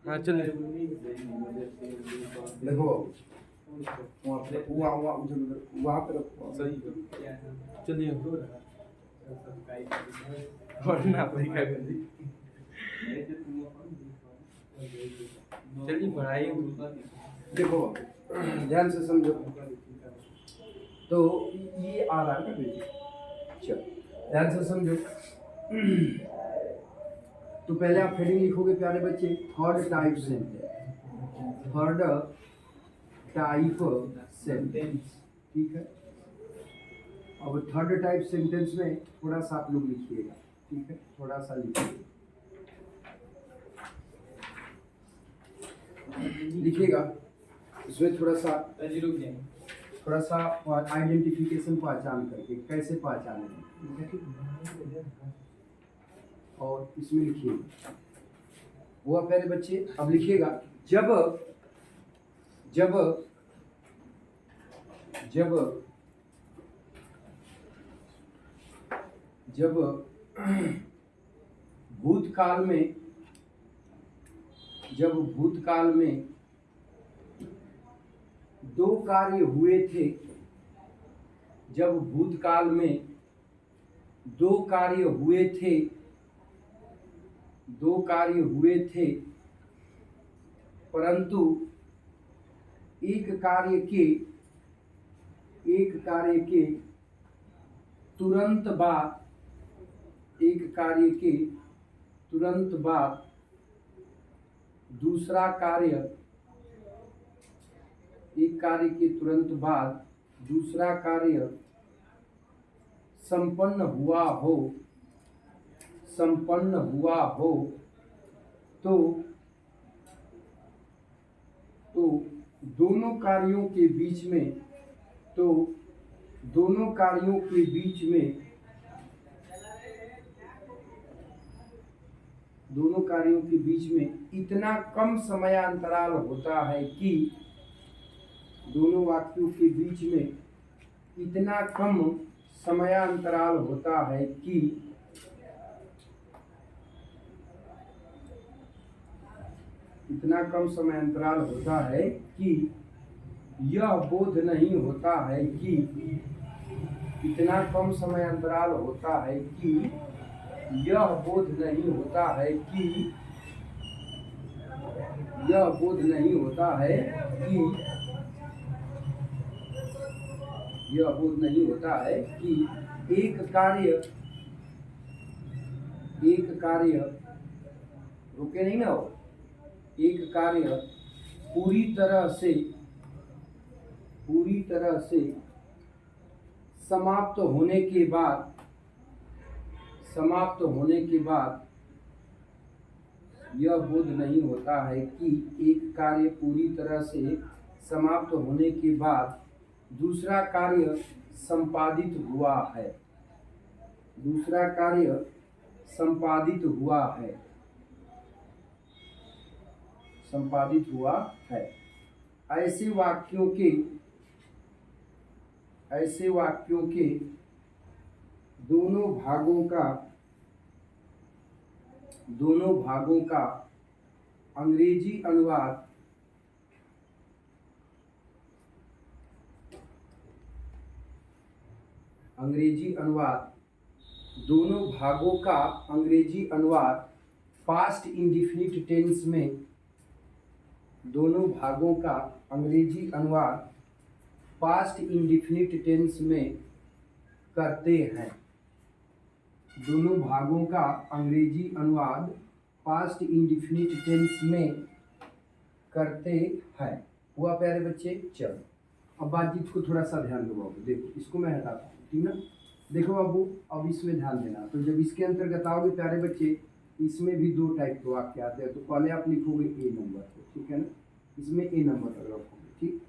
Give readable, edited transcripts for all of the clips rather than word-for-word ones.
हाँ चलिए। देखो वहाँ पे रखो। सही चलिए। पढ़ना पड़ेगा। चलिए पढ़ाई। देखो ध्यान से समझो। तो ये आ रहा है ना बेटी, चलो ध्यान से समझो। तो पहले आप हेडिंग लिखोगे प्यारे बच्चे, third type sentence, third type sentence, ठीक है। अब थर्ड टाइप सेंटेंस में थोड़ा सा आप लोग लिखिएगा, ठीक है, थोड़ा सा लिखिएगा। इसमें थोड़ा सा आइडेंटिफिकेशन पहचान करके कैसे पहचाने, और इसमें लिखिएगा वो प्यारे बच्चे। अब लिखिएगा जब जब जब जब भूतकाल में दो कार्य हुए थे, जब भूतकाल में दो कार्य हुए थे परंतु एक कार्य के तुरंत बाद दूसरा कार्य संपन्न हुआ हो तो दोनों कार्यों के बीच में इतना कम समयांतराल होता है कि दोनों वाक्यों के बीच में इतना कम समयांतराल होता है कि यह बोध नहीं होता है कि इतना कम समयांतराल होता है कि यह बोध नहीं होता है कि एक कार्य रुके नहीं ना हो, एक कार्य पूरी तरह से समाप्त होने के बाद यह बोध नहीं होता है कि एक कार्य पूरी तरह से समाप्त होने के बाद दूसरा कार्य संपादित हुआ है। ऐसे वाक्यों के दोनों भागों का अंग्रेजी अनुवाद पास्ट इंडेफिनिट टेंस में करते हैं। दोनों भागों का अंग्रेजी अनुवाद पास्ट इंडेफिनिट टेंस में करते हैं। हुआ प्यारे बच्चे। चलो अब बातचीत को थोड़ा सा ध्यान दो बाबू, देखो इसको मैं हटाता हूँ, ठीक ना। देखो बाबू अब इसमें ध्यान देना। तो जब इसके अंतर्गत आओगे प्यारे बच्चे, इसमें भी दो टाइप के वाक्य आते हैं। तो पहले आप लिखोगे ए नंबर को, ठीक है ना, इसमें ए नंबर तक रखोगे, ठीक।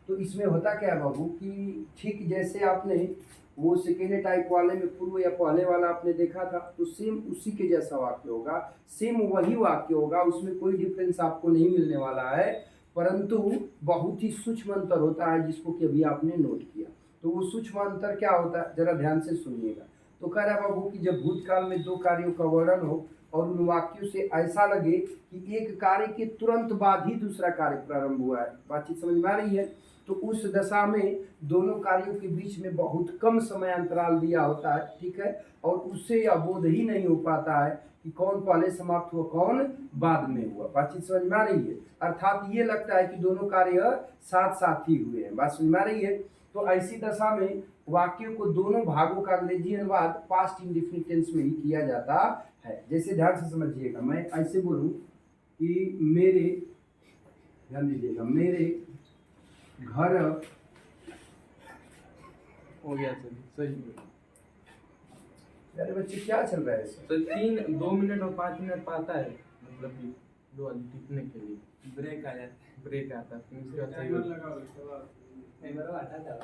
तो इसमें होता क्या है बाबू कि ठीक जैसे आपने वो सेकेंड टाइप वाले में पूर्व या पहले वाला आपने देखा था, तो सेम उसी के जैसा वाक्य होगा, सेम वही वाक्य होगा, उसमें कोई डिफरेंस आपको नहीं मिलने वाला है, परंतु बहुत ही सूक्ष्म अंतर होता है जिसको कि अभी आपने नोट किया। तो वो सूक्ष्म अंतर क्या होता है, जरा ध्यान से सुनिएगा। तो कह रहा बाबू कि जब भूतकाल में दो कार्यों का वर्णन हो और उन वाक्यों से ऐसा लगे कि एक कार्य के तुरंत बाद ही दूसरा कार्य प्रारंभ हुआ है। बातचीत समझ में आ रही है? तो उस दशा में दोनों कार्यों के बीच में बहुत कम समय अंतराल दिया होता है, ठीक है, और उससे यह बोध ही नहीं हो पाता है कि कौन पहले समाप्त हुआ कौन बाद में हुआ। बातचीत समझ में आ रही है? अर्थात ये लगता है कि दोनों कार्य साथ साथ ही हुए हैं। बात समझ में आ रही है? तो ऐसी दशा में वाक्यों को दोनों भागों का अंग्रेजी अनुवाद पास्ट इंडेफिनिट टेंस में ही किया जाता है। जैसे ध्यान से समझिएगा, मैं ऐसे बोलूं कि मेरे, ध्यान दीजिएगा, मेरे घर, हो गया सर, सही। अरे बच्चे क्या चल रहा है सर? सर 2 मिनट और 5 मिनट पाता है, मतलब कि दो वाली टिकने के लिए ब्रेक आ जाता है, ब्रेक आता है, फिर उसके बाद सही होता है।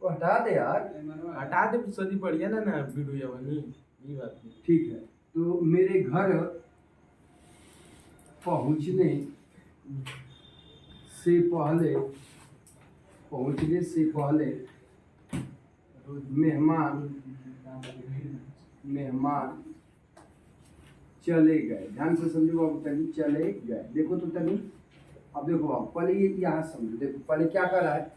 तो हटा दे यार, हटा दे सदी बढ़िया ना वीडियो बनी, ये बात नहीं। ठीक है। तो मेरे घर पहुंचने से पहले मेहमान चले गए। ध्यान से समझो बाबू, तभी चले गए। देखो तो तभी, अब देखो बाबू, पहले ये यहाँ समझो। देखो पहले क्या कर रहा है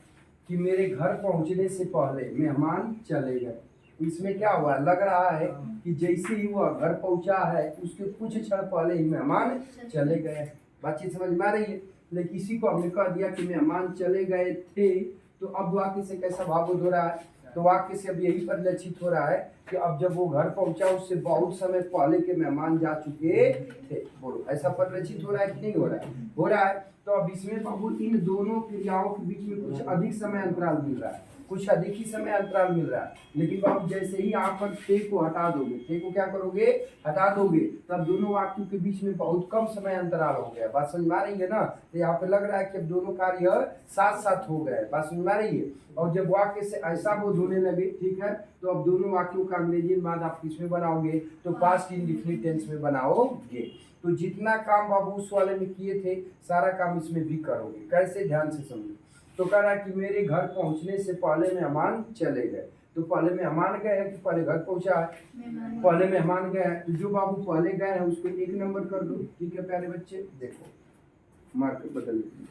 कि मेरे घर पहुंचने से पहले मेहमान चले गए। इसमें क्या हुआ, लग रहा है कि जैसे ही वह घर पहुंचा है उसके कुछ क्षण पहले ही मेहमान चले गए। बातचीत समझ में आ रही है? लेकिन इसी को हमने कह दिया कि मेहमान चले गए थे, तो अब वाक्य से कैसा भावुक हो रहा है? तो वाक्य से अब यही परिलक्षित हो रहा है कि अब जब वो घर पहुंचा उससे बहुत समय पहले के मेहमान जा चुके थे। बोलो, ऐसा परिलक्षित हो रहा है कि नहीं हो रहा है? हो रहा है। तो अब इसमें बाबू इन दोनों क्रियाओं के बीच में कुछ अधिक समय अंतराल मिल रहा है, कुछ अधिक ही समय अंतराल मिल रहा है। लेकिन बाबू जैसे ही यहाँ पर थे को हटा दोगे, थे को क्या करोगे, हटा दोगे, तब दोनों वाक्यों के बीच में बहुत कम समय अंतराल हो गया। बात समझ में आ रही है ना? तो यहाँ पे लग रहा है कि अब दोनों कार्य साथ साथ हो गए। बात समझ में आ रही है? और जब वाक्य से ऐसा बोध होने लगे, ठीक है, तो अब दोनों वाक्यों का अंग्रेजी अनुवाद आप किसमें बनाओगे? तो पास्ट इंडेफिनिट टेंस में बनाओगे। तो जितना काम बाबू उस वाले में किए थे सारा काम इसमें भी करोगे। कैसे? ध्यान से समझो। तो कह रहा है कि मेरे घर पहुंचने से पहले मेहमान चले गए। तो पहले मेहमान गए हैं कि पहले घर पहुंचा है? पहले मेहमान गए हैं। तो जो बाबू पहले गए हैं उसको 1 नंबर कर दो। ठीक है प्यारे बच्चे, देखो मार्क बदल दीजिए।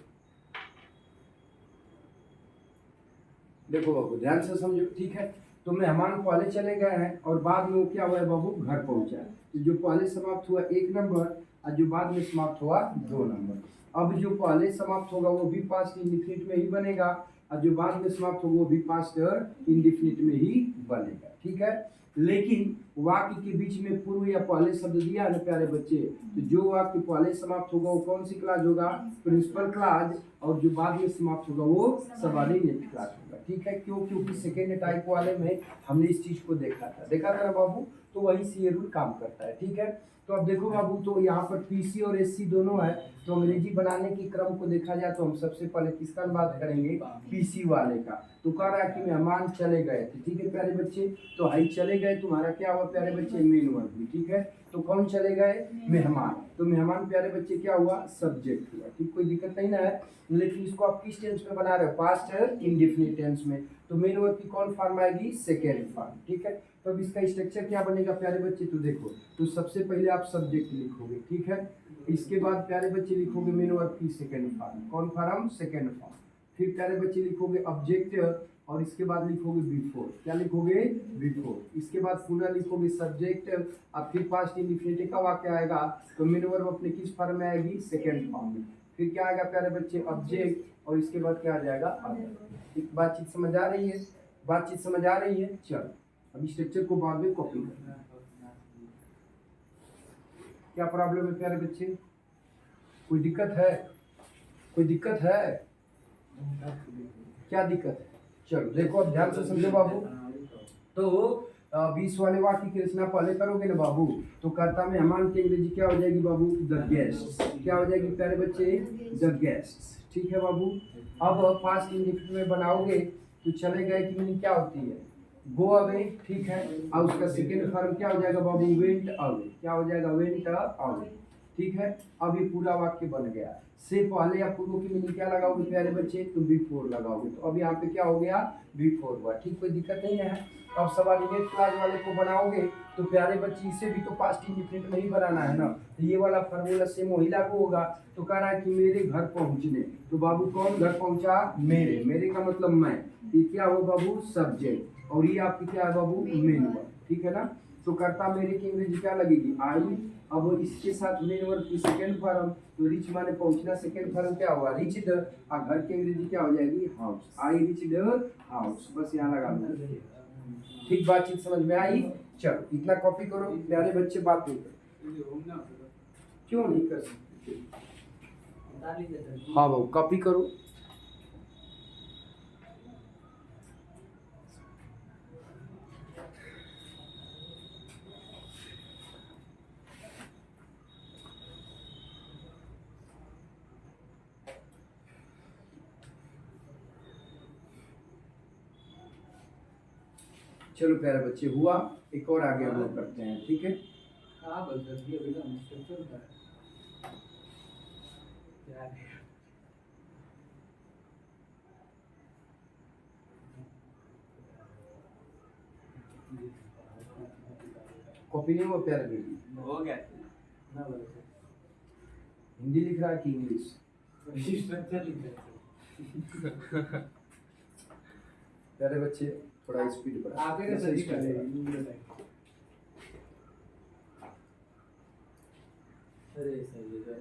देखो बाबू ध्यान से समझो, ठीक है। तो मेहमान पहले चले गए हैं और बाद में वो क्या हुआ है बाबू, घर पहुंचा है। तो जो पहले समाप्त हुआ 1 नंबर और जो बाद में समाप्त हुआ 2 नंबर। अब जो पहले समाप्त होगा वो भी पास्ट इंडेफिनिट में ही बनेगा और जो बाद में समाप्त होगा वो भी पास्ट इंडेफिनिट में ही बनेगा। ठीक है, लेकिन वाक्य के बीच में पूर्व या पहले शब्द दिया है ना प्यारे बच्चे, तो जो वाक्य पहले समाप्त होगा वो कौन सी क्लास होगा, प्रिंसिपल क्लास, और जो बाद में समाप्त होगा वो सबऑर्डिनेट क्लास होगा। ठीक है, क्यों? क्योंकि सेकेंड टाइप वाले में हमने इस चीज को देखा था ना बाबू, तो वही से ये रूल काम करता है। ठीक है, तो अब देखो बाबू, तो यहाँ पर पीसी और एससी दोनों है, तो अंग्रेजी बनाने के क्रम को देखा जाए तो हम सबसे पहले किसका बात करेंगे, पीसी वाले का। तो कह रहा है कि मेहमान चले गए थे। ठीक है प्यारे बच्चे, तो हाई चले गए, तुम्हारा क्या हुआ प्यारे बच्चे, मेन वर्ब भी। ठीक है, तो कौन चले गए, मेहमान। तो मेहमान प्यारे बच्चे क्या हुआ, सब्जेक्ट हुआ। ठीक, कोई दिक्कत नहीं ना है। लेकिन इसको आप किस टेंस में बना रहे हो, पास्ट इंडेफिनिट टेंस में। तो मेन वर्ब की कौन फॉर्म आएगी, सेकेंड फॉर्म। ठीक है, तो अब इसका स्ट्रक्चर क्या बनेगा प्यारे बच्चे, तो देखो, तो सबसे पहले आप सब्जेक्ट लिखोगे। ठीक है, इसके बाद प्यारे बच्चे लिखोगे मेन वर्ब की सेकेंड फॉर्म। कौन फॉर्म, सेकेंड फॉर्म। फिर प्यारे बच्चे लिखोगे ऑब्जेक्ट और इसके बाद लिखोगे बिफोर। क्या लिखोगे, बिफोर। इसके बाद पुनः लिखोगे सब्जेक्ट और फिर पास्ट इंडेफिनिट का वाक्य आएगा, तो मेन वर्ब अपने किस फॉर्म में आएगी, सेकेंड फॉर्म में। फिर क्या आएगा प्यारे बच्चे, ऑब्जेक्ट, और इसके बाद क्या आ जाएगा, अदर। बातचीत समझ आ रही है, बातचीत समझ आ रही है। चलो अब स्ट्रक्चर को बाद में कॉपी करना है। क्या प्रॉब्लम है प्यारे बच्चे, कोई दिक्कत है, कोई दिक्कत है, क्या दिक्कत है? चलो देखो अब ध्यान से समझो बाबू। तो 20 वाले वाक्य की रचना पहले करोगे ना बाबू, तो कर्ता मेहमान की अंग्रेजी क्या हो जाएगी बाबू, द गेस्ट। क्या हो जाएगी प्यारे बच्चे, द गेस्ट। ठीक है बाबू, अब पास्ट इंडेफिनिट में बनाओगे तो चले गए की मीनिंग क्या होती है, गो अवे। ठीक है, और उसका सेकेंड फॉर्म क्या हो जाएगा बाबू, वेंट अवे। क्या हो जाएगा, वेंट अवे। ठीक है। अब ये पूरा वाक्य बन गया। से पहले या पूर्व की मीनिंग क्या लगाओगे प्यारे बच्चे, तो बिफोर लगाओगे। तो अब यहाँ पे क्या हो गया, बिफोर हुआ। ठीक, कोई दिक्कत नहीं है। अब सबऑर्डिनेट क्लॉज वाले को बनाओगे तो प्यारे बच्चे इसे भी तो पास्ट इंडिफिनिट में ही बनाना है ना। तो ये वाला फार्मूला सेम वही लागू होगा। तो कह रहा है कि मेरे घर पहुंचने, तो बाबू कौन घर पहुंचा, मेरे। मेरे का मतलब मैं। ये क्या हो बाबू, सब्जेक्ट। और ये आपकी क्या है बाबू, मेन वर्ब। ठीक है ना। तो कर्ता मेरे की अंग्रेजी क्या लगेगी, आई। अब इसके साथ मेन वर्ब की सेकंड फॉर्म, तो रिच माने पहुंचना, सेकंड फॉर्म क्या हुआ, रिच्ड। और घर की अंग्रेजी क्या हो जाएगी, हाउस। आई रिच्ड हाउस। बस यहाँ लगा दो। ठीक, बातचीत समझ में आई। चलो इतना कॉपी करो प्यारे बच्चे, बात नहीं करो। क्यों नहीं कर सकते, हाँ बाबू कॉपी करो। चलो प्यारे बच्चे, हुआ। एक और आगे हम लोग करते हैं, ठीक है। कॉपी नहीं हुआ प्यारे बेटी, हो गया। हिंदी लिख रहा है कि इंग्लिश, प्यारे बच्चे थोड़ा स्पीड बढ़ा। आगे का सही कर अरे सही है।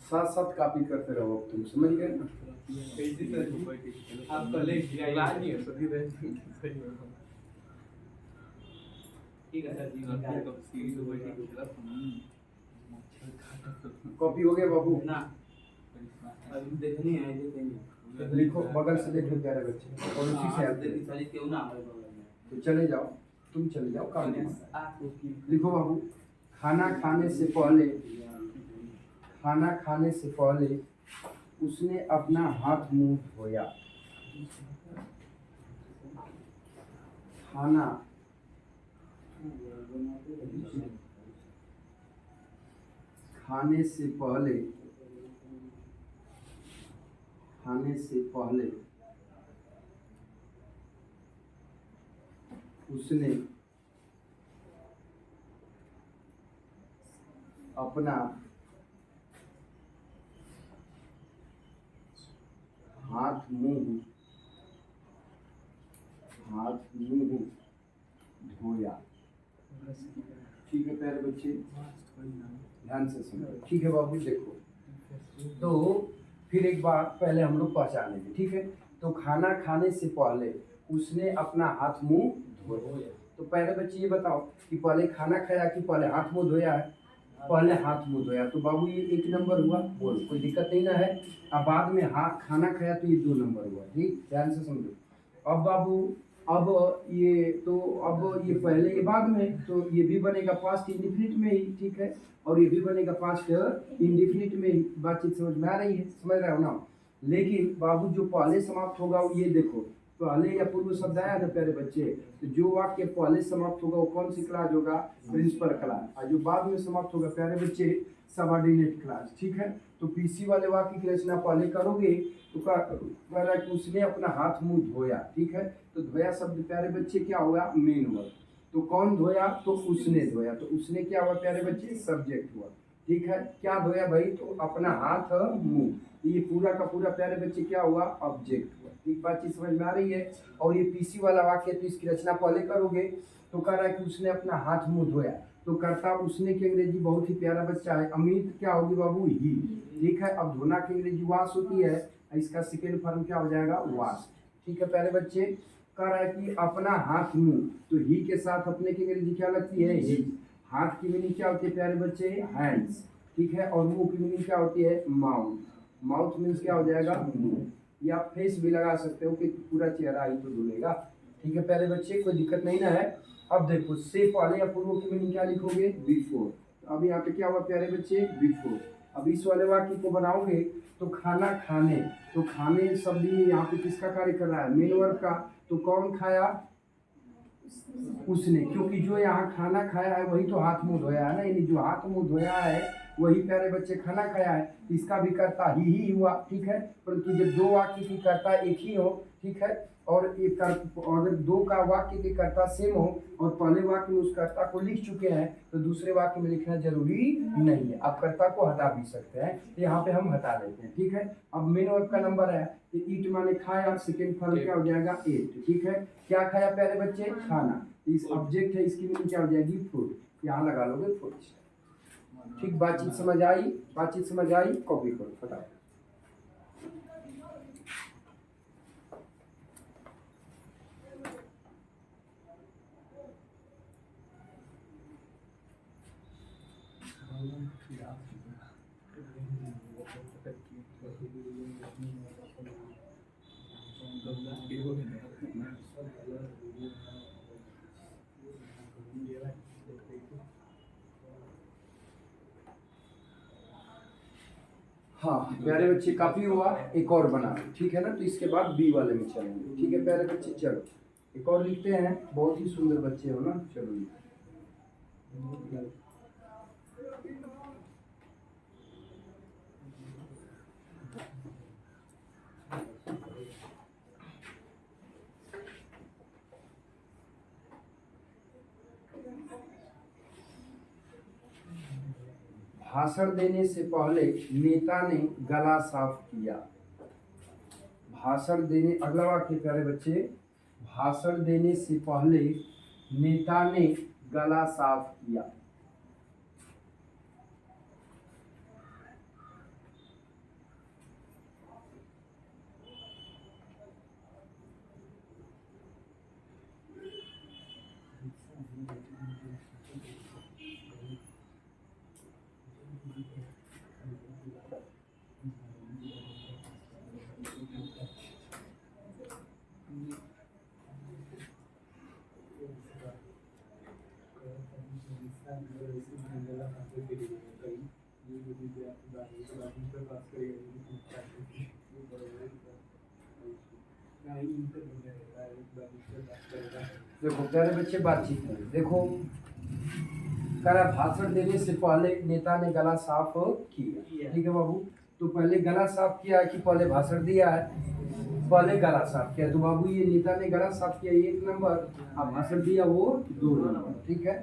साथ साथ कॉपी करते रहो, अब तुम समझ गए ना। आप पहले नहीं है सभी सही ठीक है सर जी। कॉपी हो गया बाबू, ना अभी देखनी है, देखेंगे। लिखो बगल से, देखो प्यारे बच्चे, और उसी से आप सारी क्यों ना हमारे बगल में। तो चले जाओ, तुम चले जाओ काम में। लिखो बाबू, खाना खाने से पहले, खाना खाने से पहले उसने अपना हाथ मुंह धोया। खाना खाने से पहले, खाने से पहले उसने अपना हाथ मुंह धोया। ठीक है प्यारे बच्चे, ध्यान से सुनो। ठीक है बाबू, देखो तो फिर एक बार पहले हम लोग पहचान लेंगे, ठीक है। तो खाना खाने से पहले उसने अपना हाथ मुंह धोया। तो पहले बच्चे ये बताओ कि पहले खाना खाया कि पहले हाथ मुंह धोया है, पहले हाथ मुंह धोया। तो बाबू ये 1 नंबर हुआ, बोल कोई दिक्कत नहीं ना है। अब बाद में हाथ खाना खाया तो ये 2 नंबर हुआ। ठीक, ध्यान से समझो। अब बाबू, अब ये तो, अब ये पहले ये बाद में, तो ये भी बनेगा पास्ट इंडिफिनिट में ही, ठीक है। और ये भी बनेगा पास्ट इंडिफिनिट में ही। बातचीत समझ में आ रही है, समझ रहे हो ना। लेकिन बाबू जो पहले समाप्त होगा वो ये देखो, पहले या पूर्व शब्द आया ना प्यारे बच्चे, तो जो वाक्य पहले समाप्त होगा वो कौन सी क्लास होगा, प्रिंसिपल क्लास। और जो बाद में समाप्त होगा प्यारे बच्चे, सबऑर्डिनेट क्लास। ठीक है। तो पीसी वाले वाक्य की रचना पहले करोगे तो कह रहा है कि उसने अपना हाथ मुंह धोया। ठीक है। तो धोया शब्द प्यारे बच्चे क्या होगा, मेन वर्ब। तो कौन धोया, तो उसने धोया। तो उसने क्या हुआ प्यारे बच्चे, सब्जेक्ट हुआ। ठीक है। क्या धोया भाई, तो अपना हाथ मुंह। ये पूरा का पूरा प्यारे बच्चे क्या हुआ, ऑब्जेक्ट हुआ। ठीक, बातचीत समझ में आ रही है। और ये पीसी वाला वाक्य, तो इसकी रचना पहले करोगे तो कह रहा है कि उसने अपना हाथ मुंह धोया। तो कर्ता उसने की अंग्रेजी बहुत ही प्यारा बच्चा है, अमित क्या होगी बाबू, ही। ठीक है। अब धोना की अंग्रेजी वाश होती है, इसका सेकेंड फॉर्म क्या हो जाएगा, वाश। ठीक है प्यारे बच्चे। कह रहा है कि अपना हाथ मुंह, तो ही के साथ अपने की अंग्रेजी क्या लगती है, ही। हाथ की मीनिंग क्या होती है प्यारे बच्चे, हैंड्स। ठीक है। और मुंह की मीनिंग क्या होती है, माउथ। माउथ मीन्स क्या हो जाएगा, मुंह। या फेस भी लगा सकते हो कि पूरा चेहरा ही तो धुलेगा। ठीक है प्यारे बच्चे, कोई दिक्कत नहीं ना है। अब देखो, से पहले या पूर्व की मीनिंग क्या लिखोगे, बिफोर। तो अब यहाँ पे क्या हुआ प्यारे बच्चे, बिफोर। अब इस वाले वाक्य को बनाओगे तो खाना खाने, तो खाने शब्द ही यहाँ पे किसका कार्य कर रहा है, मेन वर्ब का। तो कौन खाया, उसने, क्योंकि जो यहाँ खाना खाया है वही तो हाथ मुंह धोया है ना, यानी जो हाथ मुंह धोया है वही प्यारे बच्चे खाना खाया है, इसका भी कर्ता ही हुआ, ठीक है। परंतु जब दो वाक्य की कर्ता एक ही हो, ठीक है, और एक अगर दो का वाक्य के कर्ता सेम हो और पहले वाक्य में उस कर्ता को लिख चुके हैं तो दूसरे वाक्य में लिखना जरूरी नहीं है, आप कर्ता को हटा भी सकते हैं, तो यहाँ पे हम हटा देते हैं, ठीक है। अब मेन वर्ब का नंबर है, तो ईट माने खाया, सेकेंड फॉर्म क्या हो जाएगा, एट, ठीक है। क्या खाया प्यारे बच्चे, खाना, इस ऑब्जेक्ट है, इसकी मीनिंग क्या हो जाएगी, फूड, यहाँ लगा लोगे फूड, ठीक। बातचीत समझ आई, बातचीत समझ आई, कॉपी करो फटाफट। हाँ प्यारे बच्चे काफी हुआ, एक और बना, ठीक है ना, तो इसके बाद बी वाले में चलेंगे, ठीक है प्यारे बच्चे। चलो एक और लिखते हैं, बहुत ही सुंदर बच्चे हो ना, चलो भाषण देने से पहले नेता ने गला साफ किया। भाषण देने, अगला वाक्य प्यारे बच्चे, भाषण देने से पहले नेता ने गला साफ किया। देखो प्यारे बच्चे बातचीत करें, देखो करा भाषण देने से पहले नेता ने गला साफ किया, ठीक है बाबू। तो पहले गला साफ किया है कि पहले भाषण दिया है, पहले गला साफ किया, तो बाबू ये नेता ने गला साफ किया एक नंबर, अब भाषण दिया वो 2 नंबर, ठीक है।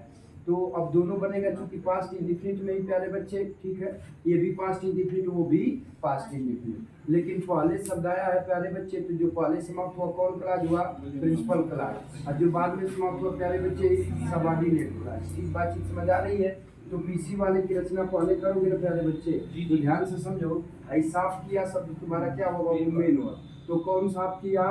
तो अब दोनों बनेगा क्योंकि पास्ट इंडिफिनिट में ही प्यारे बच्चे, ठीक है, ये भी पास्ट इंडिफिनिट वो भी पास्ट इंडिफिनिट, लेकिन पहले शब्द आया है प्यारे बच्चे, तो जो पहले समाप्त हुआ कौन क्लास हुआ, प्रिंसिपल क्लास, और जो बाद में समाप्त हुआ प्यारे बच्चे सबऑर्डिनेट क्लास, ठीक। बातचीत समझ आ रही है। तो पीसी वाले की रचना पहले करोगे ना प्यारे बच्चे, तो ध्यान से समझो, साफ किया शब्द तुम्हारा क्या होगा, मेन हुआ, तो कौन साफ किया,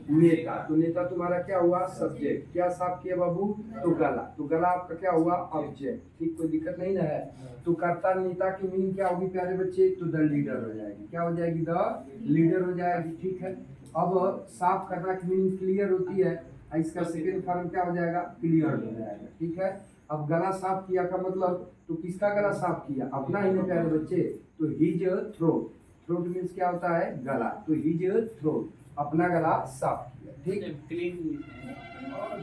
नेता, तो नेता तुम्हारा क्या हुआ, सब्जेक्ट, क्या साफ किया बाबू, तो गला, तो गला आपका क्या हुआ, ऑब्जेक्ट, ठीक, कोई दिक्कत नहीं ना है। तो कर्ता नेता की मीनिंग क्या होगी प्यारे बच्चे, तो द लीडर हो जाएगी, क्या हो जाएगी, द लीडर हो जाएगी, ठीक है। अब साफ करना की मीनिंग क्लियर होती है, इसका सेकेंड फॉर्म क्या हो जाएगा, क्लियर हो जाएगा, ठीक है। अब गला साफ किया का मतलब, तो किसका गला साफ किया, अपना ही ना प्यारे बच्चे, तो हिज थ्रोट, थ्रोट मीन्स क्या होता है, गला, तो हिज थ्रोट, अपना गला साफ किया, ठीक,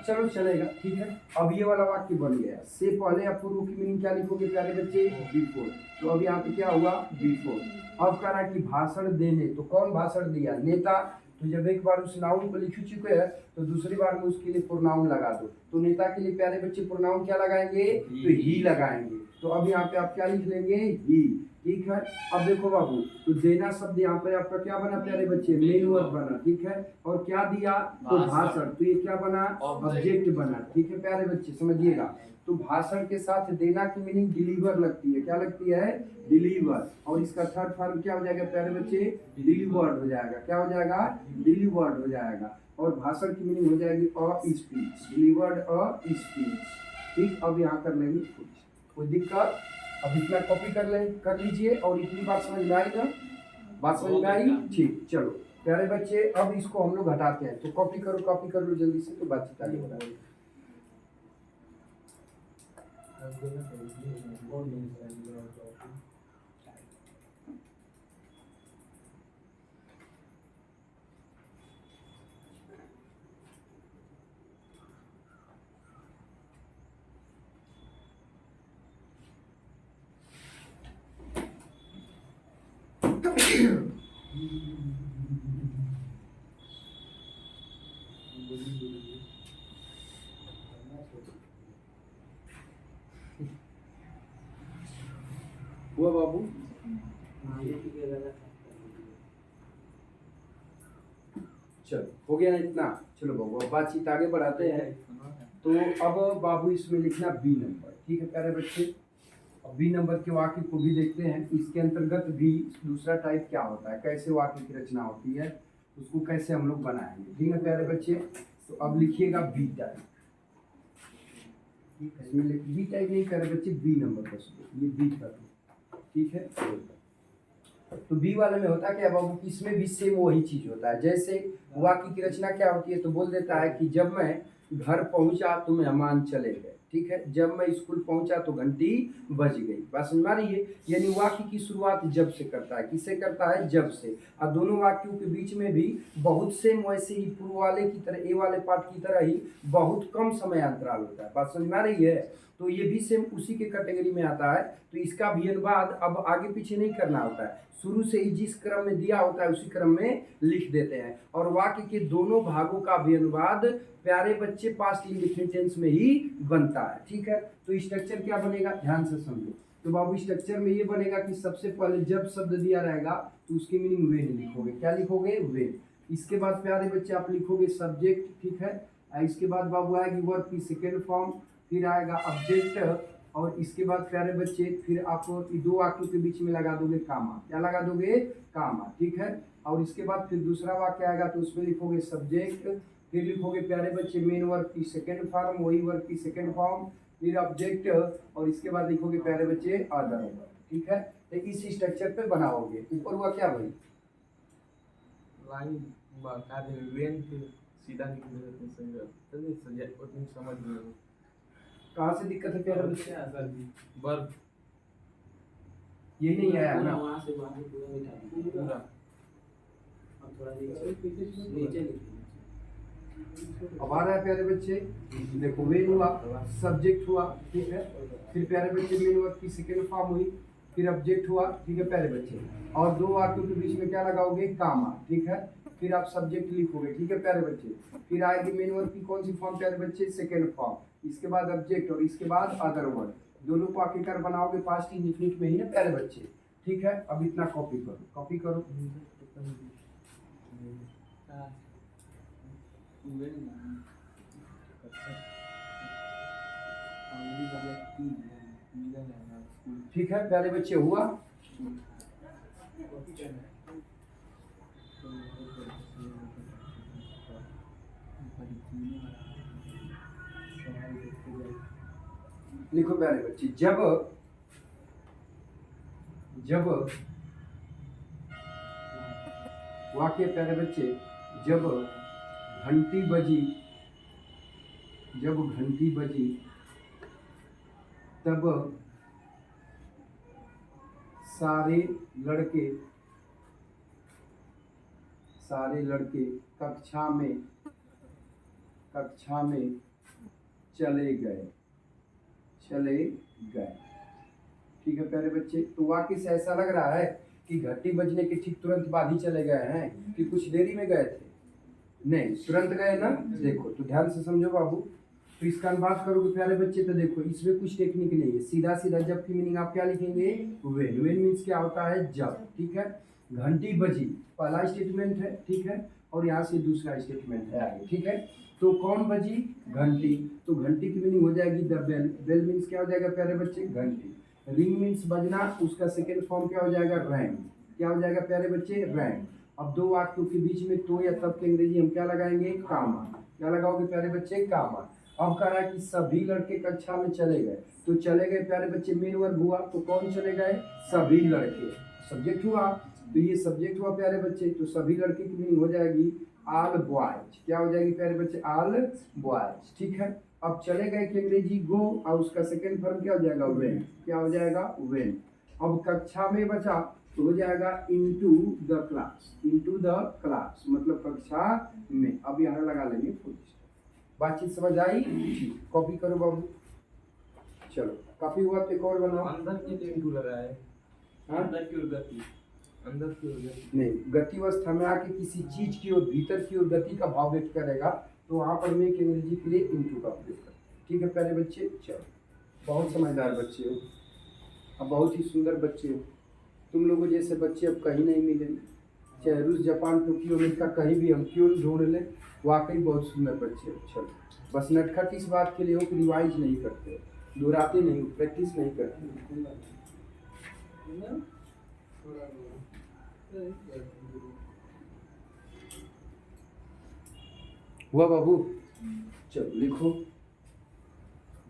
चलो चलेगा, ठीक है। अब ये वाला वाक्य बन गया, से पहले या पूर्व की मीनिंग क्या लिखोगे प्यारे बच्चे, बिफोर, तो अब यहाँ पे क्या हुआ, बिफोर। अब कह रहा कि भाषण देने, तो कौन भाषण दिया, नेता, तो जब एक बार उस नाउन को लिख चुके हैं तो दूसरी बार में उसके लिए प्रोनाउन लगा दो, तो नेता के लिए प्यारे बच्चे प्रोनाउन क्या लगाएंगे, तो ही लगाएंगे, तो अब यहाँ पे आप क्या लिख लेंगे, ही, ठीक है। अब देखो बाबू, तो देना शब्द यहाँ पे आपका क्या बना प्यारे बच्चे, मेन वर्ब बना, ठीक है, और क्या दिया, तो भाषण, तो ये क्या बना, ऑब्जेक्ट बना, ठीक है प्यारे बच्चे समझिएगा। तो भाषण के साथ देना की मीनिंग डिलीवर लगती है, क्या लगती है, डिलीवर, और इसका थर्ड फॉर्म क्या हो जाएगा प्यारे बच्चे, डिलीवर्ड हो जाएगा, क्या हो जाएगा, डिलीवर्ड हो जाएगा, और भाषण की मीनिंग हो जाएगी a speech, delivered a speech, ठीक। अब यहाँ कर लेंगे कोई दिक्कत, अब इतना कॉपी कर लीजिए, और इतनी बात समझ में आई ना, बात समझ में आई, ठीक। चलो प्यारे बच्चे अब इसको हम लोग हटाते हैं, तो कॉपी करो जल्दी से, तो बातचीत आगे बढ़ाएंगे। हुआ बाबू? चलो हो गया ना इतना। चलो बाबू अब बातचीत आगे बढ़ाते हैं। तो अब बाबू इसमें लिखना बी नंबर, ठीक है प्यारे बच्चे। अब बी नंबर के वाक्य को भी देखते हैं। इसके अंतर्गत भी दूसरा टाइप क्या होता है, कैसे वाक्य की रचना होती है, उसको कैसे हम लोग बनाएंगे, ठीक है प्यारे बच्चे। तो अब लिखिएगा बी टाइप। इसमें बी टाइप नहीं प्यारे बच्चे, बी नंबर का ये बी का, ठीक है। तो बी वाले में होता क्या बाबू, इसमें भी सेम वही चीज होता है। जैसे वाक्य की रचना क्या होती है, तो बोल देता है कि जब मैं घर पहुंचा तो मेहमान चले गए, ठीक है। जब मैं स्कूल पहुंचा तो घंटी बज गई। बात समझ में आ रही है? यानी वाक्य की शुरुआत जब से करता है, किससे करता है, जब से। और दोनों वाक्यों के बीच में भी बहुत सेम वैसे ही पूर्व वाले की तरह, ए वाले पार्ट की तरह ही बहुत कम समय अंतराल होता है। बात समझ में आ रही है? तो ये भी सेम उसी के कैटेगरी में आता है। तो इसका भी अनुवाद अब आगे पीछे नहीं करना होता है, शुरू से ही जिस क्रम में दिया होता है उसी क्रम में लिख देते हैं। और वाक्य के दोनों भागों का भी अनुवाद प्यारे बच्चे पास्ट इंडेफिनिट टेंस में ही बनता है, ठीक है। तो स्ट्रक्चर क्या बनेगा, ध्यान से समझो। तो बाबू स्ट्रक्चर में ये बनेगा कि सबसे पहले जब शब्द दिया रहेगा तो उसकी मीनिंग वेन लिखोगे। क्या लिखोगे, वेन। इसके बाद प्यारे बच्चे आप लिखोगे सब्जेक्ट, ठीक है। इसके बाद बाबू आएगी वर्ब की सेकेंड फॉर्म, फिर आएगा ऑब्जेक्ट, और इसके बाद प्यारे बच्चे फिर आप दो वाक्यों के बीच में लगा दोगे कामा। क्या लगा दोगे, कामा, ठीक है। और इसके बाद फिर दूसरा वाक्य आएगा तो उसमें लिखोगे सब्जेक्ट, फिर लिखोगे प्यारे बच्चे मेन वर्ब की सेकेंड फॉर्म, वही वर्ब की सेकेंड फॉर्म, फिर ऑब्जेक्ट, और इसके बाद लिखोगे प्यारे बच्चे अदर वर्ब, ठीक है। तो इस स्ट्रक्चर पे बनाओगे। ऊपर हुआ क्या भाई, लाइन वेन के सीधा लिख देते हैं, उतनी समझ नहीं। कहाँ से दिक्कत है प्यारे बच्चे, वर्ब ये नहीं आया ना, वहाँ से पूरा बिठा पूरा और थोड़ा नीचे अब आ रहा है प्यारे बच्चे। देखो वेन हुआ, सब्जेक्ट हुआ, ठीक है। फिर प्यारे बच्चे मेन वर्ब की सेकेंड फॉर्म हुई, फिर ऑब्जेक्ट हुआ, ठीक है प्यारे बच्चे। और दो वाक्यों के बीच में क्या लगाओगे, कामा, ठीक है। फिर आप सब्जेक्ट लिखोगे, ठीक है प्यारे बच्चे। फिर आएगी मेन वर्ब की कौन सी फॉर्म प्यारे बच्चे, सेकेंड फॉर्म। इसके बाद ऑब्जेक्ट, और इसके बाद अदर वर्ब। दोनों को आखिरकार बनाओगे पास्ट इंडेफिनिट में ही ना प्यारे बच्चे, ठीक है। अब इतना कॉपी करो, कॉपी करो। ठीक है प्यारे बच्चे, हुआ। लिखो प्यारे बच्चे, जब वाक्य प्यारे बच्चे, जब घंटी बजी, तब सारे लड़के कक्षा में चले गए, ठीक है प्यारे बच्चे। तो वाक्य से ऐसा लग रहा है कि घंटी बजने के ठीक तुरंत बाद ही चले गए हैं कि कुछ देरी में गए थे, नहीं तुरंत गए ना। देखो तो ध्यान से समझो बाबू। तो इसका अनुवाद करोगे प्यारे बच्चे, तो देखो इसमें कुछ टेक्निक नहीं है, सीधा जब की मीनिंग आप क्या लिखेंगे, वेन। वेन मीन्स क्या होता है, जब, ठीक है। घंटी बजी पहला स्टेटमेंट है, ठीक है। और यहाँ से दूसरा स्टेटमेंट है आगे, ठीक है। तो कौन बजी, घंटी। तो घंटी की मीनिंग हो जाएगी द बेल। बेल मीन्स क्या हो जाएगा प्यारे बच्चे, घंटी। रिंग मीन्स बजना, उसका सेकेंड फॉर्म क्या हो जाएगा, रैंग। क्या हो जाएगा प्यारे बच्चे, रैंग। अब दो वाक्यों के बीच में तो या तब के अंग्रेजी हम क्या लगाएंगे, कामा। क्या लगाओगे प्यारे बच्चे, कामा। अब कह रहा है कि सभी लड़के कक्षा में चले गए, तो चले गए प्यारे बच्चे मेन वर्ब हुआ, तो कौन चले गए, सभी लड़के। सब्जेक्ट हुआ, तो ये सब्जेक्ट हुआ प्यारे बच्चे। तो सभी लड़के की मीनिंग हो जाएगी ऑल बॉयज। क्या हो जाएगी प्यारे बच्चे, ऑल बॉयज, ठीक है। अब चले गए कि अंग्रेजी गो, और उसका सेकेंड फॉर्म क्या हो जाएगा, वेन। क्या हो जाएगा, वेन। अब कक्षा में बचा तो हो जाएगा इनटू द क्लास, मतलब कक्षा में। अब यहाँ लगा लेंगे फुल स्टॉप। बातचीत समझ आई, कॉपी करो बाबू। चलो कॉपी हुआ तो एक और बनाओ। अंदर के लिए इंटू लगा है, अंदर की उधर की अंदर की ओर नहीं, गतिवस्था में आके किसी चीज की ओर, भीतर की ओर गति का भाव व्यक्त करेगा तो वहां पर मैं की अंग्रेजी के लिए इनटू का प्रयोग करता हूं। ठीक है प्यारे बच्चे, चलो बहुत समझदार बच्चे हो, अब बहुत ही सुंदर बच्चे हो। तुम लोगों जैसे बच्चे अब कहीं नहीं मिलेंगे, चाहे रूस, जापान, टोक्यो, अमेरिका, कहीं भी हम क्यों ढूंढ लें। वाकई बहुत सुंदर बच्चे हो। चलो बस नटखट इस बात के लिए हो कि रिवाइज नहीं करते, दोहराते नहीं, प्रैक्टिस नहीं करते। हुआ बाबू? चलो लिखो,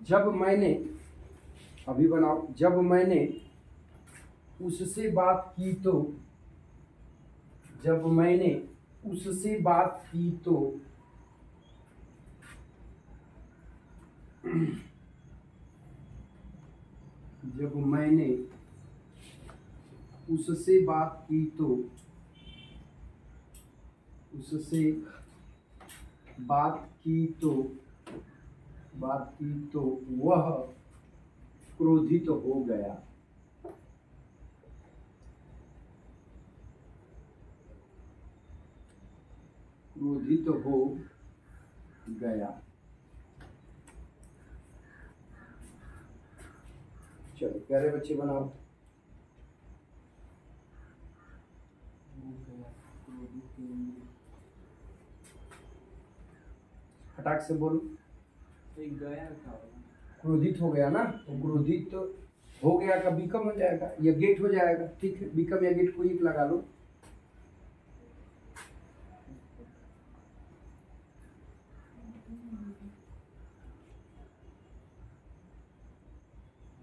जब मैंने, अभी बनाओ, जब मैंने उससे बात की तो, जब मैंने उससे बात की तो जब मैंने उससे बात की तो, उससे बात की तो, बात की तो वह क्रोधित हो गया। क्रोधित हो गया। चलो प्यारे बच्चे बनाओ। फटाक से बोलो। गया था, क्रोधित हो गया ना, तो क्रोधित हो गया का बिकम हो जाएगा या गेट हो जाएगा। ठीक है, बिकम या गेट कोई एक लगा लो।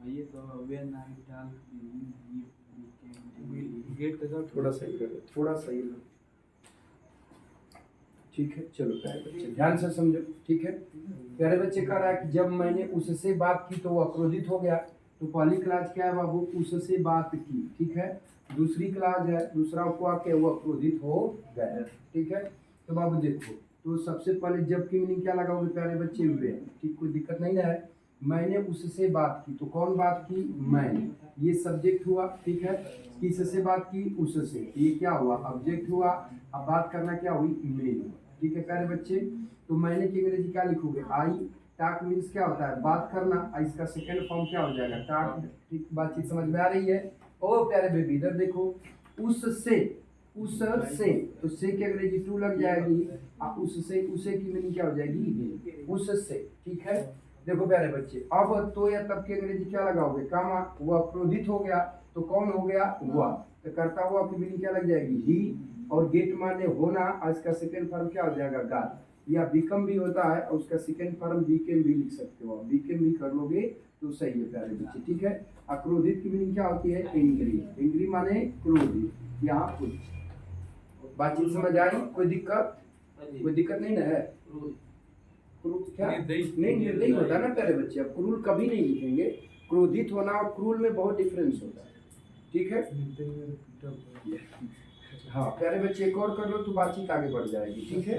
ये तो when I talk गेट के साथ थोड़ा सही करो, थोड़ा सही लो। ठीक है, चलो प्यारे बच्चे ध्यान से समझो। ठीक है, प्यारे बच्चे कह रहा है कि जब मैंने उससे बात की तो वह क्रोधित हो गया। तो पहली क्लास क्या है बाबू? उससे बात की। ठीक है, दूसरी क्लास है, दूसरा वाक्य वह क्रोधित हो गया। ठीक है, तो बाबू देखो, तो सबसे पहले जब की मीनिंग क्या लगाओगे प्यारे बच्चे? वे। ठीक, कोई दिक्कत नहीं है। मैंने उससे बात की, तो कौन बात की? मैंने, ये सब्जेक्ट हुआ। ठीक है, किससे बात की? उससे, ये क्या हुआ? ऑब्जेक्ट हुआ। अब बात करना क्या हुई? मेन हुआ। ठीक है प्यारे बच्चे, तो मैंने की अंग्रेजी क्या लिखोगे? आई। टाक मीन्स क्या होता है? बात करना। इसका सेकंड फॉर्म क्या हो जाएगा? टाक। ठीक, बातचीत समझ में आ रही है? ओ प्यारे बेबी इधर देखो, उससे, उससे, तो से की अंग्रेजी टू लग जाएगी। उससे, उसे की मीनिंग क्या हो जाएगी? उससे। ठीक है, देखो प्यारे बच्चे, अब तो या तब की अंग्रेजी क्या लगाओगे? कामा। वह क्रोधित हो गया, तो कौन हो गया? वह। तो करता हुआ की मीनिंग क्या लग जाएगी? ही। और गेट माने होना, और इसका सेकंड फॉर्म क्या हो जाएगा? गाट। या बिकम भी होता है, और उसका सेकंड फॉर्म बीकेम भी लिख सकते हो। बीकेम भी कर लोगे तो सही है प्यारे बच्चे। ठीक है, क्रोधित की मीनिंग क्या होती है? एंग्री। एंग्री माने क्रोधित। यहाँ कुछ बातचीत समझ आई? कोई दिक्कत? कोई दिक्कत नहीं ना है? क्रूर क्या? नहीं, निर्दयी होता है ना प्यारे बच्चे। अब क्रूर कभी नहीं लिखेंगे। क्रोधित होना और क्रूर में बहुत डिफरेंस होता है। ठीक है, हाँ प्यारे बच्चे, एक और कर लो तो बातचीत आगे बढ़ जाएगी। ठीक है,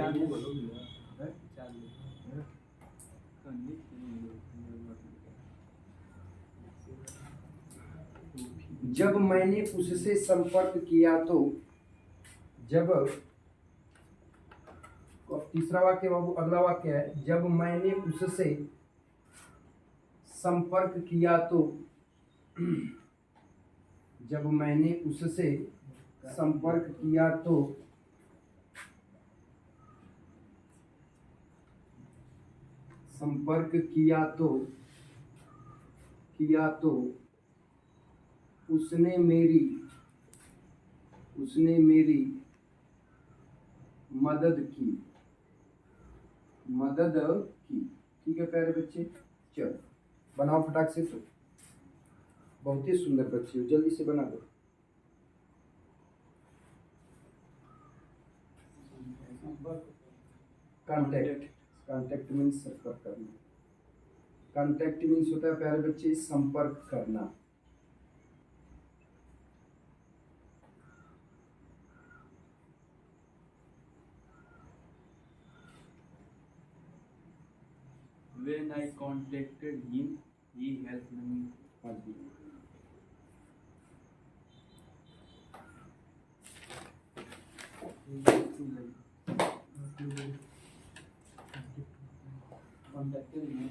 जब मैंने उससे संपर्क किया तो, जब, तीसरा वाक्य बाबू, अगला वाक्य है, जब मैंने उससे संपर्क किया तो, जब मैंने उससे संपर्क किया तो, संपर्क किया तो, उसने मेरी मदद की। ठीक है प्यारे बच्चे, चलो बनाओ फटाक से। तो बहुत ही सुंदर बच्चे हो, जल्दी से बना दो। कांटेक्ट मीन्स संपर्क करना। कांटेक्ट मीन्स होता है प्यारे बच्चे संपर्क करना। When I contacted him, he helped me. हाँ जी, कॉन्टेक्टेड हिम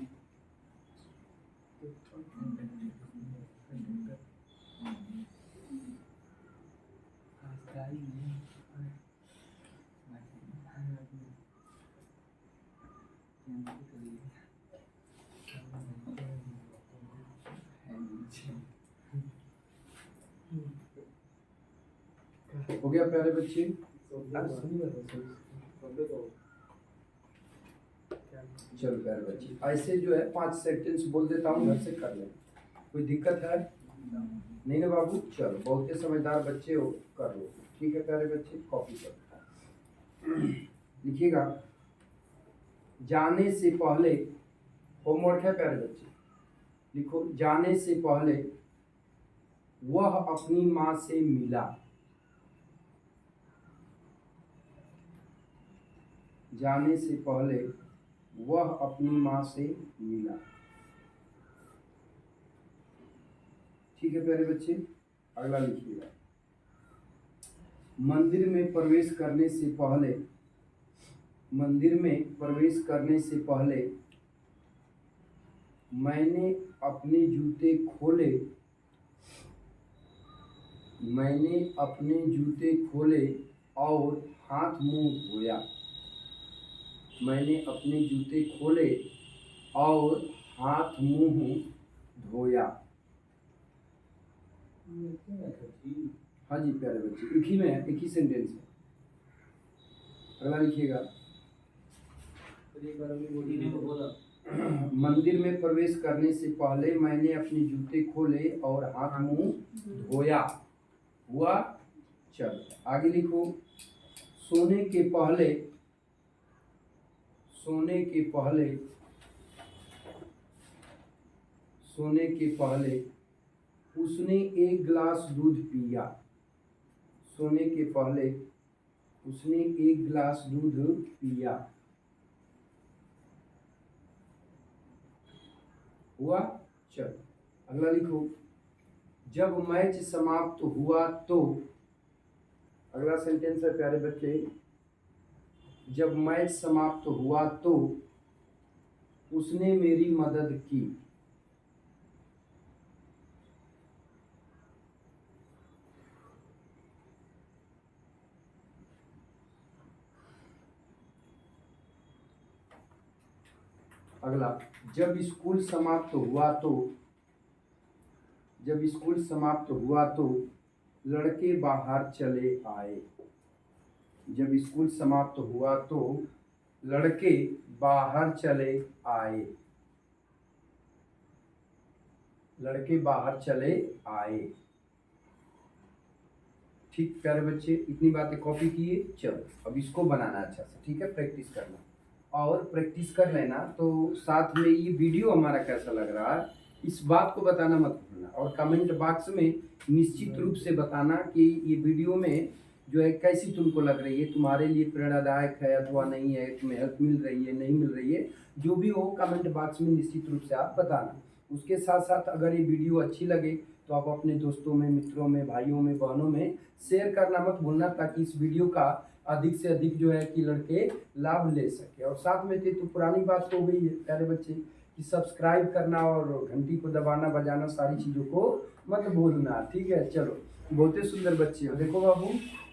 हो गया प्यारे बच्चे? चलो प्यारे बच्चे, ऐसे जो है 5 सेंटेंस बोल देता हूँ, घर से कर ले। कोई दिक्कत है? नहीं ना बाबू? चलो, बहुत ही समझदार बच्चे हो, कर लो। ठीक है प्यारे बच्चे, कॉपी करो, लिखिएगा। जाने से पहले, होमवर्क है प्यारे बच्चे, लिखो। जाने से पहले वह अपनी माँ से मिला। जाने से पहले वह अपनी माँ से मिला। ठीक है प्यारे बच्चे, अगला लिखिएगा। मंदिर में प्रवेश करने से पहले, मंदिर में प्रवेश करने से पहले मैंने अपने जूते खोले, मैंने अपने जूते खोले और हाथ मुंह धोया। मैंने अपने जूते खोले और हाथ मुंह धोया। हाँ जी प्यारे बच्चे, एक ही में है, एक ही सेंटेंस है। अगला लिखिएगा। मंदिर में प्रवेश करने से पहले मैंने अपने जूते खोले और हाथ मुंह धोया। हुआ? चल आगे लिखो। सोने के पहले, सोने के पहले, सोने के पहले उसने एक गिलास दूध पिया। सोने के पहले उसने एक गिलास दूध पिया। हुआ? चल अगला लिखो। जब मैच समाप्त हुआ तो, अगला सेंटेंस है प्यारे बच्चे। जब मैच समाप्त हुआ तो उसने मेरी मदद की। अगला, जब स्कूल समाप्त हुआ तो, जब स्कूल समाप्त हुआ तो लड़के बाहर चले आए। जब स्कूल समाप्त हुआ तो लड़के बाहर चले आए। लड़के बाहर चले आए। ठीक प्यारे बच्चे, इतनी बातें कॉपी किए। चलो अब इसको बनाना अच्छा से, ठीक है, प्रैक्टिस करना और प्रैक्टिस कर लेना। तो साथ में ये वीडियो हमारा कैसा लग रहा है इस बात को बताना मत भूलना, और कमेंट बॉक्स में निश्चित रूप से बताना कि ये वीडियो में जो है कैसी तुमको लग रही है, तुम्हारे लिए प्रेरणादायक है अथवा नहीं है, तुम्हें हेल्प मिल रही है नहीं मिल रही है, जो भी हो कमेंट बॉक्स में निश्चित रूप से आप बताना। उसके साथ साथ अगर ये वीडियो अच्छी लगे तो आप अपने दोस्तों में, मित्रों में, भाइयों में, बहनों में शेयर करना मत भूलना, ताकि इस वीडियो का अधिक से अधिक जो है कि लड़के लाभ ले सके। और साथ में थे तो पुरानी बात तो हो गई है प्यारे बच्चे कि सब्सक्राइब करना और घंटी को दबाना बजाना सारी चीज़ों को मत भूलना, ठीक है। चलो बहुत ही सुंदर बच्चे हो। देखो बाबू,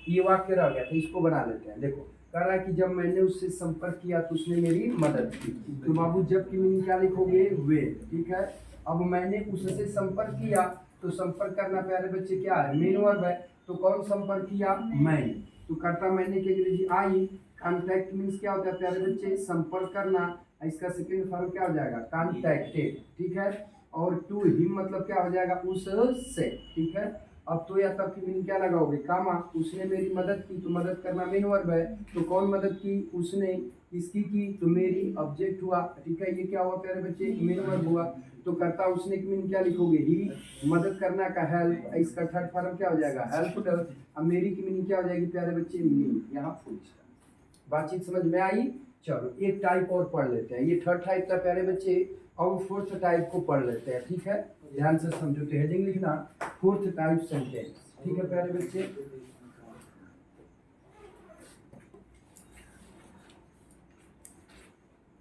ये वाक्य रह गया था, इसको बना लेते हैं। देखो कह रहा है कि जब मैंने उससे संपर्क किया तो उसने मेरी मदद की। तो बाबू जब की मीनिंग क्या लिखोगे? वे, ठीक है। अब मैंने उससे संपर्क किया, तो संपर्क करना प्यारे बच्चे क्या है? मेन वर्ब है। तो कौन संपर्क किया? मैंने। तो कर्ता मैंने की अंग्रेजी आई। कॉन्टैक्ट मीन्स क्या होता है प्यारे बच्चे? संपर्क करना। इसका सेकंड फॉर्म क्या हो जाएगा? कॉन्टैक्टेड, ठीक है। और टू हिम मतलब क्या हो जाएगा? उससे, ठीक है। अब तो या तब की मीनिंग क्या लगाओगे? कामा। उसने मेरी मदद की, तो मदद करना मेन वर्ब है। तो कौन मदद की? उसने। किसकी की? तो मेरी। ऑब्जेक्ट हुआ, ठीक है। ये क्या हुआ प्यारे बच्चे? मेन वर्ब हुआ। तो करता उसने की मीनिंग क्या लिखोगे? ही। मदद करना का हेल्प, इसका थर्ड फॉर्म क्या हो जाएगा? हेल्प। अब मेरी की मीनिंग क्या हो जाएगी प्यारे बच्चे? मीनिंग। यहाँ फुल स्टॉप। बातचीत समझ में आई? चलो एक टाइप और पढ़ लेते हैं। ये थर्ड टाइप का प्यारे बच्चे। अब फोर्थ टाइप को पढ़ लेते हैं, ठीक है। ध्यान से समझो, तो हेडिंग लिखना फोर्थ टाइप सेंटेंस, ठीक है प्यारे बच्चे।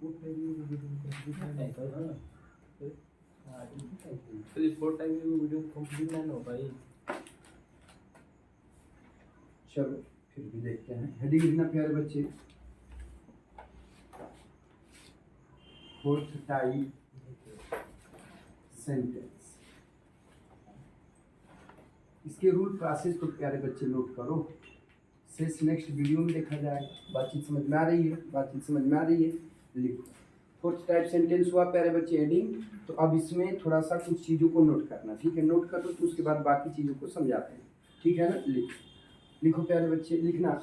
स्पोर्ट टाइप में वीडियो कंप्लीट नहीं टाइप है ना तो स्पोर्ट टाइप में वीडियो कंप्लीट नहीं हो पाई। चलो फिर भी देखते हैं। हेडिंग लिखना प्यारे बच्चे, फोर्थ टाइप सेंटेंस। इसके रूल क्लासेस को प्यारे बच्चे नोट करो, शेष नेक्स्ट वीडियो में देखा जाएगा। बातचीत समझ में आ रही है? बातचीत समझ में आ रही है? लिखो। फोर्थ टाइप सेंटेंस हुआ प्यारे बच्चे हेडिंग। तो अब इसमें थोड़ा सा कुछ चीज़ों को नोट करना, ठीक है? नोट कर लो तो उसके बाद बाकी चीज़ों को समझाते हैं, ठीक है ना? लिखो प्यारे बच्चे, लिखना।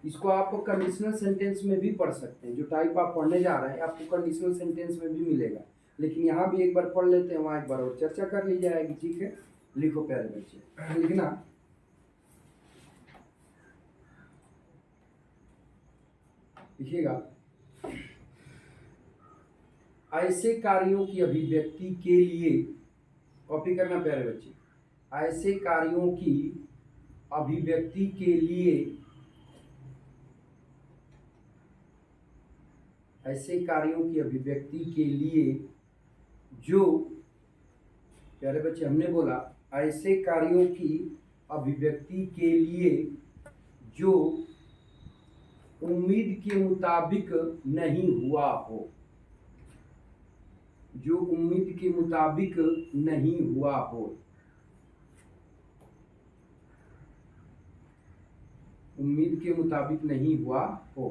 इसको आप कंडीशनल सेंटेंस में भी पढ़ सकते हैं। जो टाइप आप पढ़ने जा रहे हैं आपको कंडीशनल सेंटेंस में भी मिलेगा, लेकिन यहाँ भी एक बार पढ़ लेते हैं, वहाँ एक बार और चर्चा कर ली जाएगी, ठीक है? लिखो प्यारे बच्चे, लिखना। लिखिएगा, ऐसे कार्यों की अभिव्यक्ति के लिए, कॉपी करना प्यारे बच्चे, ऐसे कार्यों की अभिव्यक्ति के लिए, ऐसे कार्यों की अभिव्यक्ति के लिए जो, प्यारे बच्चे हमने बोला ऐसे कार्यों की अभिव्यक्ति के लिए जो उम्मीद के मुताबिक नहीं हुआ हो, जो उम्मीद के मुताबिक नहीं हुआ हो, उम्मीद के मुताबिक नहीं हुआ हो।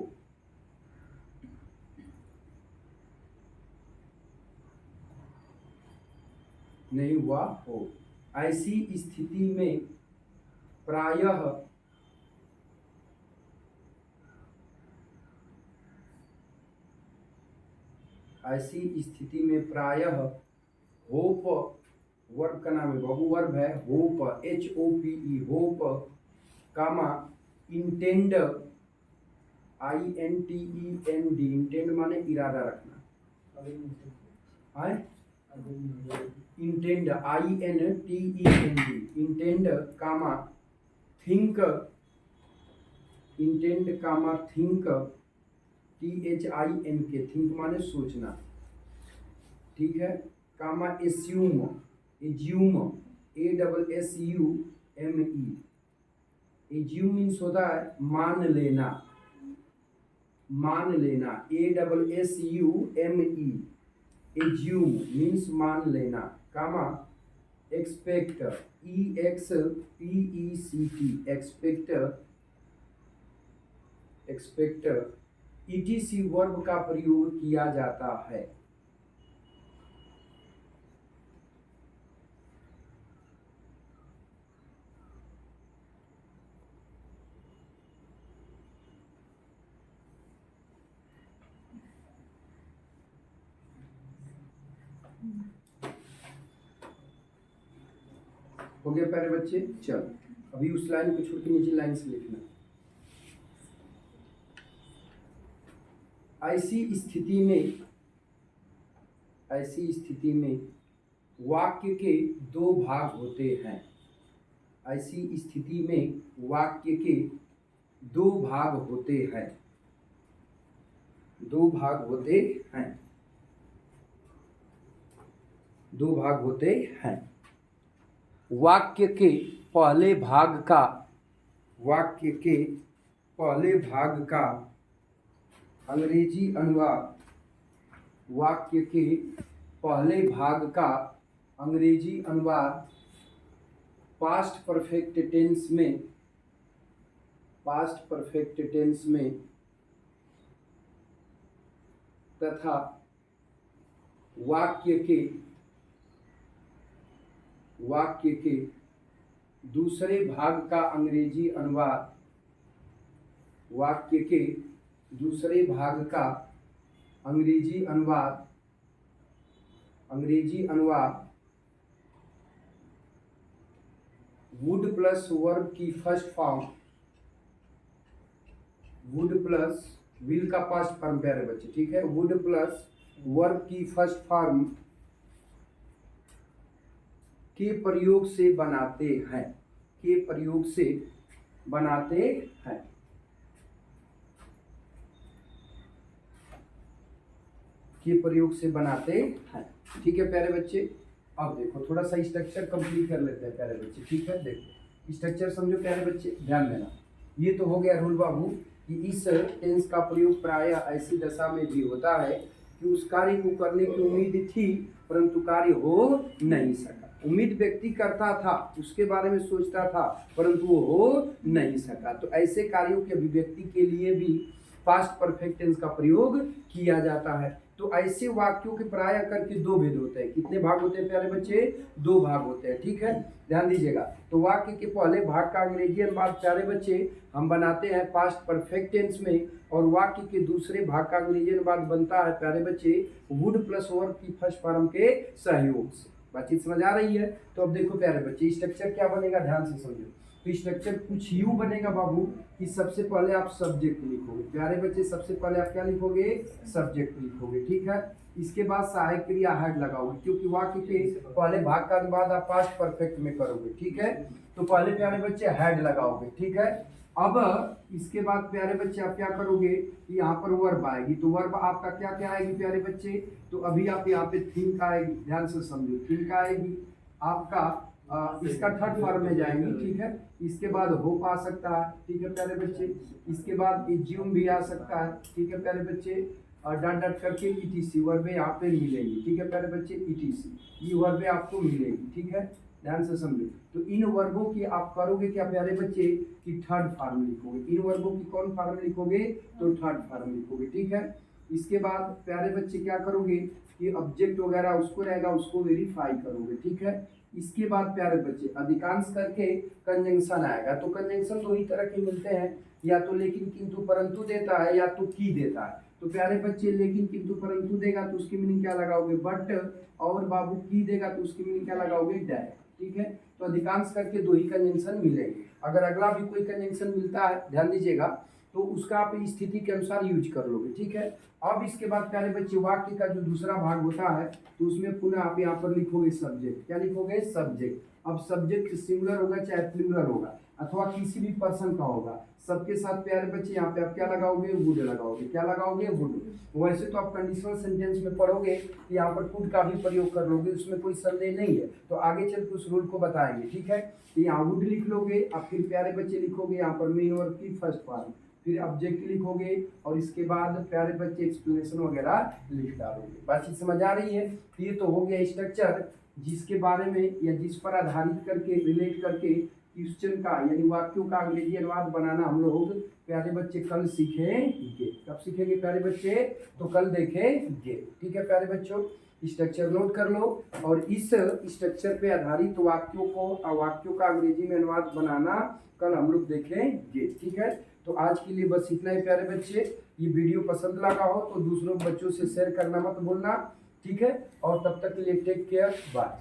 नहीं हुआ हो, ऐसी स्थिति में प्रायः ऐसी स्थिति में प्रायः होप, वर्ब का नाम है, बहुवर्ब है, hope, HOPE, hope, comma, intend, INTEND, intend माने इरादा रखना, है? Intend, INTEND, intend, comma, think, intend, comma, think, THINK, think माने सोचना, ठीक है? Comma, assume, assume, ASSUME, assume means होता है मान लेना, मान लेना, ASSUME, एज्यूम मीन्स मान लेना, comma, expect, EXPECT, expect, expect, ETC verb का प्रयोग किया जाता है। हो गया प्यारे बच्चे? चलो अभी उस लाइन को छोड़ के नीचे लाइन से लिखना। ऐसी स्थिति में वाक्य के दो भाग होते हैं। ऐसी स्थिति में वाक्य के दो भाग होते हैं, दो भाग होते हैं, दो भाग होते हैं। वाक्य के पहले भाग का, वाक्य के पहले भाग का अंग्रेजी अनुवाद, वाक्य के पहले भाग का अंग्रेजी अनुवाद पास्ट परफेक्ट टेंस में, पास्ट परफेक्ट टेंस में तथा वाक्य के दूसरे भाग का अंग्रेजी अनुवाद, वाक्य के दूसरे भाग का अंग्रेजी अनुवाद, अंग्रेजी अनुवाद वुड प्लस वर्ब की first form, would plus will का पास्ट फॉर्म प्यारे बच्चे, ठीक है? वुड प्लस वर्ब की फर्स्ट फॉर्म के प्रयोग से बनाते हैं, के प्रयोग से बनाते हैं। के प्रयोग से बनाते हैं। ठीक है प्यारे बच्चे, अब देखो थोड़ा सा स्ट्रक्चर कंप्लीट कर लेते हैं प्यारे बच्चे। ठीक है, देखो स्ट्रक्चर समझो प्यारे बच्चे, ध्यान देना। ये तो हो गया रूल बाबू कि इस टेंस का प्रयोग प्राय ऐसी दशा में भी होता है कि उस कार्य को करने की उम्मीद थी परंतु कार्य हो नहीं सका। उम्मीद व्यक्ति करता था, उसके बारे में सोचता था, परंतु वो हो नहीं सका। तो ऐसे कार्यों के अभिव्यक्ति के लिए भी पास्ट परफेक्ट टेंस का प्रयोग किया जाता है। तो ऐसे वाक्यों के प्राय करके दो भेद होते हैं। कितने भाग होते हैं प्यारे बच्चे? दो भाग होते हैं। ठीक है, ध्यान दीजिएगा। तो वाक्य के पहले भाग का अंग्रेजी अनुवाद प्यारे बच्चे हम बनाते हैं पास्ट परफेक्ट टेंस में, और वाक्य के दूसरे भाग का अंग्रेजी अनुवाद बनता है प्यारे बच्चे वुड प्लस वर्ब की फर्स्ट फॉर्म के सहयोग से। बातचीत समझ आ रही है? तो अब देखो प्यारे बच्चे स्ट्रक्चर क्या बनेगा, ध्यान से समझो। तो स्ट्रक्चर कुछ यूं बनेगा बाबू कि सबसे पहले आप सब्जेक्ट लिखोगे प्यारे बच्चे, सबसे पहले आप क्या लिखोगे? सब्जेक्ट लिखोगे। ठीक है, इसके बाद सहायक क्रिया हेड लगाओगे, क्योंकि वाक्य के पहले भाग का अनुवाद आप पास्ट परफेक्ट में करोगे। ठीक है, तो पहले प्यारे बच्चे हेड लगाओगे। ठीक है, अब इसके बाद प्यारे बच्चे आप क्या करोगे? यहाँ पर वर्ब आएगी, तो वर्ब आपका क्या क्या आएगी प्यारे बच्चे? तो अभी आप यहाँ पे थिंक आएगी, ध्यान से समझो। थिंक आएगी आपका, इसका थर्ड फॉर्म में जाएंगी। ठीक है, इसके बाद होप आ सकता है। ठीक है प्यारे बच्चे, इसके बाद एज्यूम भी आ सकता है। ठीक है प्यारे बच्चे, डट डट करके ईटीसी वर्बे यहाँ पे मिलेंगी। ठीक है प्यारे बच्चे, ईटीसी ये वर्बे आपको मिलेगी। ठीक है, ध्यान से समझो। तो इन वर्गों की आप करोगे क्या प्यारे बच्चे कि थर्ड फॉर्म लिखोगे। इन वर्गों की कौन फॉर्म लिखोगे? तो थर्ड फॉर्म लिखोगे। ठीक है, इसके बाद प्यारे बच्चे क्या करोगे कि ऑब्जेक्ट वगैरह उसको रहेगा, उसको वेरीफाई करोगे। ठीक है, इसके बाद प्यारे बच्चे अधिकांश करके कंजंक्शन आएगा। तो कंजंक्शन दो ही तरह के मिलते हैं, या तो लेकिन किंतु परंतु देता है या तो की देता है। तो प्यारे बच्चे लेकिन किंतु परंतु देगा तो उसकी मीनिंग क्या लगाओगे? बट, और बाबू की देगा तो उसकी मीनिंग क्या लगाओगे? डैट। ठीक है, तो अधिकांश करके दो ही कंजंक्शन मिलेंगे। अगर अगला भी कोई कंजंक्शन मिलता है, ध्यान दीजिएगा, तो उसका आप स्थिति के अनुसार यूज कर लोगे। ठीक है, अब इसके बाद प्यारे बच्चे वाक्य का जो दूसरा भाग होता है तो उसमें पुनः आप यहाँ पर लिखोगे सब्जेक्ट। क्या लिखोगे? सब्जेक्ट। अब सब्जेक्ट सिंगुलर होगा चाहे प्लूरल होगा अथवा किसी भी पर्सन का होगा, सबके साथ प्यारे बच्चे यहाँ पे आप क्या लगाओगे? वुड लगाओगे। क्या लगाओगे? वुड। वैसे तो आप कंडीशनल सेंटेंस में पढ़ोगे कि यहाँ पर कुड का भी प्रयोग कर लोगे, उसमें कोई संदेह नहीं है। तो आगे चल के उस रूल को बताएंगे। ठीक है, तो यहाँ वुड लिख लोगे, अब फिर प्यारे बच्चे लिखोगे यहाँ पर मेन वर्ब की फर्स्ट फॉर्म, फिर ऑब्जेक्ट लिखोगे और इसके बाद प्यारे बच्चे एक्सप्लेनेशन वगैरह लिख डालोगे। बातचीत समझ आ रही है? तो ये तो हो गया स्ट्रक्चर, जिसके बारे में या जिस पर आधारित करके रिलेट करके क्वेश्चन का यानी वाक्यों का अंग्रेजी अनुवाद बनाना हम लोग प्यारे बच्चे कल सीखेंगे। कब सीखेंगे प्यारे बच्चे? तो कल देखेंगे। ठीक है प्यारे बच्चों, स्ट्रक्चर नोट कर लो और इस स्ट्रक्चर पे आधारित वाक्यों का अंग्रेजी में अनुवाद बनाना कल हम लोग देखेंगे। ठीक है, तो आज के लिए बस इतना ही प्यारे बच्चे। ये वीडियो पसंद लगा हो तो दूसरों बच्चों से शेयर करना मत भूलना। ठीक है, और तब तक के लिए टेक केयर, बाय।